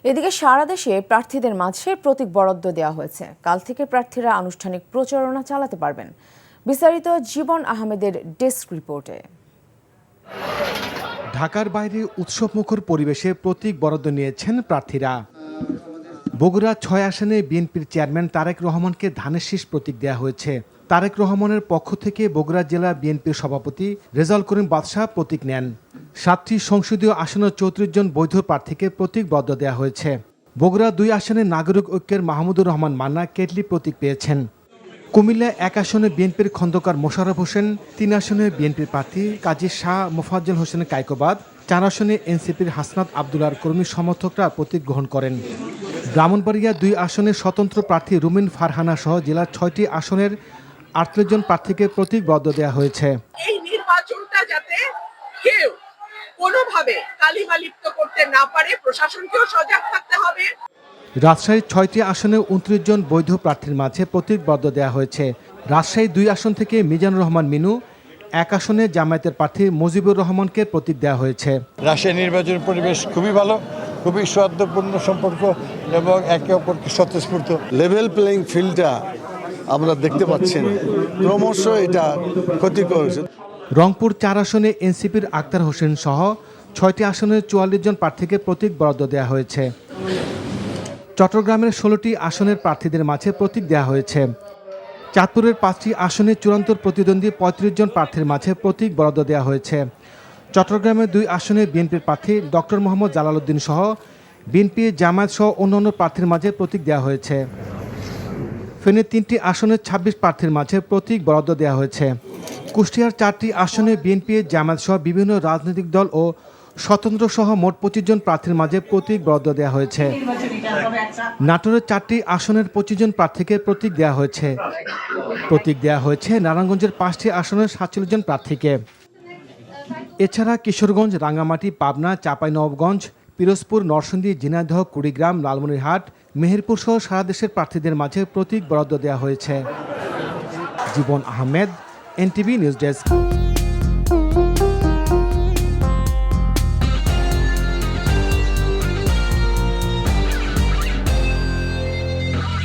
এদিকে সারা দেশে প্রার্থীদের মাঝে প্রতীক বরাদ্দ দেওয়া হয়েছে। কাল থেকে প্রার্থীরা আনুষ্ঠানিক প্রচারণা চালাতে পারবেন। বিস্তারিত জীবন আহমেদের ডেস্ক রিপোর্টে। ঢাকার বাইরে উৎসবমুখর পরিবেশে প্রতীক বরাদ্দ নিয়েছেন প্রার্থীরা। বগুড়া ৬ আসনে বিএনপির চেয়ারম্যান তারেক রহমানকে ধানের শীষ প্রতীক দেওয়া হয়েছে। তারেক রহমানের পক্ষ থেকে বগুড়া জেলা বিএনপির সভাপতি রেজাউল করিম বাদশাহ প্রতীক নেন। ৭টি সংসদীয় আসনে ৩৪ জন বৈধ প্রার্থীকে প্রতীক বরাদ্দ দেওয়া হয়েছে। বগুড়া ২ আসনে নাগরিক ঐক্যের মাহমুদুর রহমান মান্না কেটলি প্রতীক পেয়েছেন। কুমিল্লা ১ আসনে বিএনপির খন্দকার মোশাররফ হোসেন, ৩ আসনে বিএনপির প্রার্থী কাজী শাহ মোফাজ্জল হোসেনের কায়কোবাদ, ৪ আসনে এনসিপির হাসনাত আবদুল্লাহর কর্মী সমর্থকরা প্রতীক গ্রহণ করেন। ব্রাহ্মণবাড়িয়া ২ আসনে স্বতন্ত্র প্রার্থী রুমিন ফারহানা সহ জেলার ৬টি আসনের ৩৮ জন প্রার্থীকে প্রতীক বরাদ্দ দেওয়া হয়েছে। এই নির্বাচনটা যাতে কেউ কোনোভাবে কালিমা লিপ্ত করতে না পারে, প্রশাসনকেও সজাগ থাকতে হবে। রাজশাহীর ৬টি আসনে ২৯ জন বৈধ প্রার্থীর মাঝে প্রতীক বরাদ্দ দেওয়া হয়েছে। রাজশাহী ২ আসন থেকে মিজানুর রহমান মিনু, ১ আসনে জামায়াতের প্রার্থী মুজিবুর রহমানকে প্রতীক দেওয়া হয়েছে। রাজশাহী নির্বাচন পরিবেশ খুবই ভালো, খুবই সৌহার্দ্যপূর্ণ সম্পর্ক এবং একে অপরকে স্বতঃস্ফূর্ত। লেভেল প্লেইং ফিল্ডটা আমরা দেখতে পাচ্ছি না, ক্রমশ এটা ক্ষতিকর। রংপুর ৪ আসনে এনসিপির আক্তার হোসেন সহ ৬টি আসনে ৪৪ জন প্রার্থীকে প্রতীক বরাদ্দ দেওয়া হয়েছে। চট্টগ্রামের ১৬টি আসনের প্রার্থীদের মাঝে প্রতীক দেওয়া হয়েছে। চাঁদপুরের ৫টি আসনে চূড়ান্ত প্রতিদ্বন্দ্বী ৩৫ জন প্রার্থীর মাঝে প্রতীক বরাদ্দ দেওয়া হয়েছে। চট্টগ্রামের 2 আসনে বিএনপির প্রার্থী ডক্টর মোহাম্মদ জালাল উদ্দিন সহ বিএনপি, জামায়াত সহ অন্যান্য প্রার্থীর মাঝে প্রতীক দেওয়া হয়েছে। ফেনীর ৩টি আসনে ২৬ প্রার্থীর মাঝে প্রতীক বরাদ্দ দেওয়া হয়েছে। কুষ্টিয়ার 4টি আসনে বিএনপি, জামায়াত সহ বিভিন্ন রাজনৈতিক দল ও স্বতন্ত্র সহ মোট 25 জন প্রার্থীর মাঝে প্রতীক বরাদ্দ দেওয়া হয়েছে। নাটোরের 4টি আসনের 25 জন প্রার্থীকে প্রতীক দেওয়া হয়েছে। প্রতীক দেওয়া হয়েছে নারায়ণগঞ্জের 5টি আসনের 47 জন প্রার্থীকে। এছাড়া কিশোরগঞ্জ, রাঙ্গামাটি, পাবনা, চাঁপাইনবাবগঞ্জ, পিরোজপুর, নরসিংদী, ঝিনাইদহ, কুড়িগ্রাম, লালমনিরহাট, মেহেরপুর সহ সারা দেশের প্রার্থীদের মাঝে প্রতীক বরাদ্দ দেওয়া হয়েছে। জীবন আহমেদ, এনটিভি নিউজ ডেস্ক।